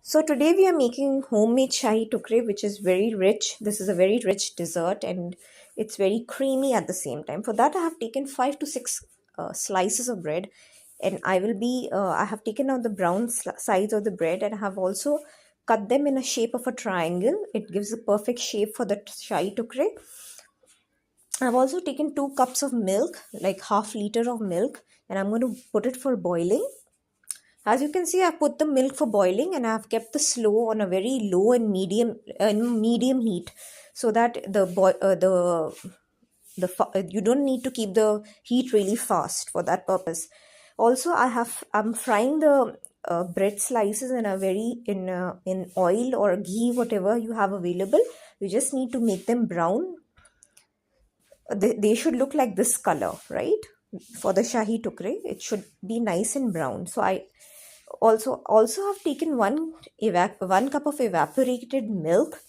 So today we are making homemade shahi tukray, which is very rich. This is a very rich dessert and it's very creamy at the same time. For that I have taken 5 to 6 slices of bread, and I have taken out the brown sides of the bread, and I have also cut them in a shape of a triangle. It gives a perfect shape for the shahi tukray. I've also taken 2 cups of milk, like half liter of milk, and I'm going to put it for boiling. As you can see, I've put the milk for boiling and I've kept the slow on a very low and medium heat, so that you don't need to keep the heat really fast for that purpose. Also, I'm frying the bread slices in a in oil or ghee, whatever you have available. You just need to make them brown. They should look like this color, right? For the shahi tukray, it should be nice and brown. So I also have taken one cup of evaporated milk.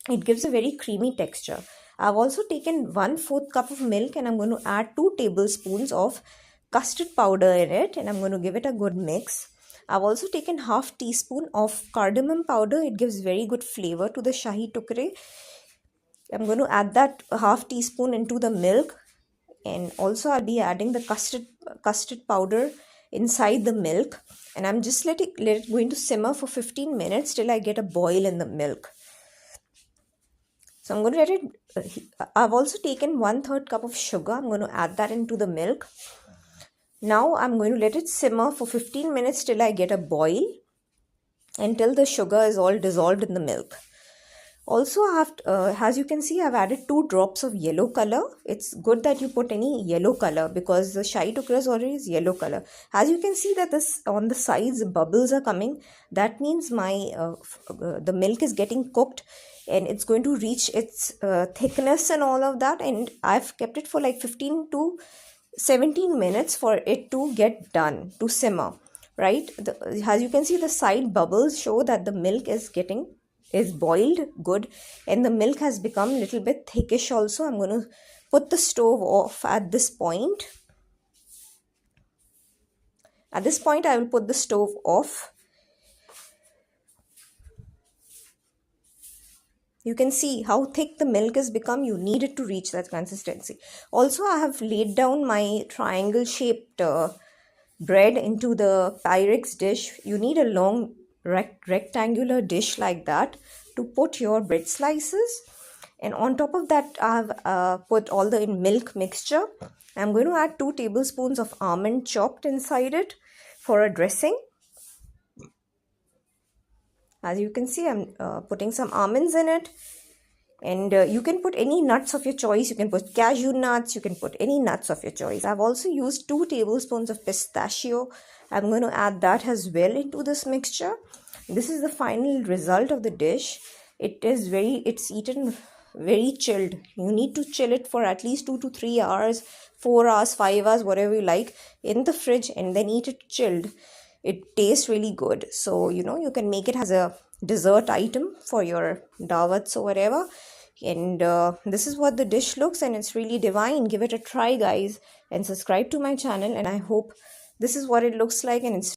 It gives a very creamy texture. I've also taken 1/4 cup of milk, and I'm going to add 2 tablespoons of custard powder in it, and I'm going to give it a good mix. I've also taken half teaspoon of cardamom powder. It gives very good flavor to the shahi tukray. I'm going to add that half teaspoon into the milk, and also I'll be adding the custard powder inside the milk, and I'm just let it going to simmer for 15 minutes till I get a boil in the milk. So I'm going to let it. I've also taken 1/3 cup of sugar. I'm going to add that into the milk. Now I'm going to let it simmer for 15 minutes till I get a boil, until the sugar is all dissolved in the milk. Also, as you can see, I've added 2 drops of yellow color. It's good that you put any yellow color because the shahi tukray is always yellow color. As you can see that this on the sides bubbles are coming. That means the milk is getting cooked and it's going to reach its thickness and all of that. And I've kept it for like 15 to 17 minutes for it to get done, to simmer, right? As you can see, the side bubbles show that the milk is boiled good, and the milk has become a little bit thickish also. I'm going to put the stove off at this point. At this point, I will put the stove off. You can see how thick the milk has become. You need it to reach that consistency. Also, I have laid down my triangle shaped bread into the Pyrex dish. You need a long rectangular dish like that to put your bread slices, and on top of that I have put all the milk mixture. I'm going to add 2 tablespoons of almond chopped inside it for a dressing. As you can see, I'm putting some almonds in it, and you can put any nuts of your choice. You can put cashew nuts, you can put any nuts of your choice. I've also used 2 tablespoons of pistachio. I'm going to add that as well into this mixture. This is the final result of the dish. It's eaten very chilled. You need to chill it for at least 2 to 3 hours, 4 hours, 5 hours, whatever you like, in the fridge, and then eat it chilled. It tastes really good. So, you can make it as a dessert item for your dawats or whatever. And this is what the dish looks, and it's really divine. Give it a try, guys, and subscribe to my channel. And I hope this is what it looks like, and it's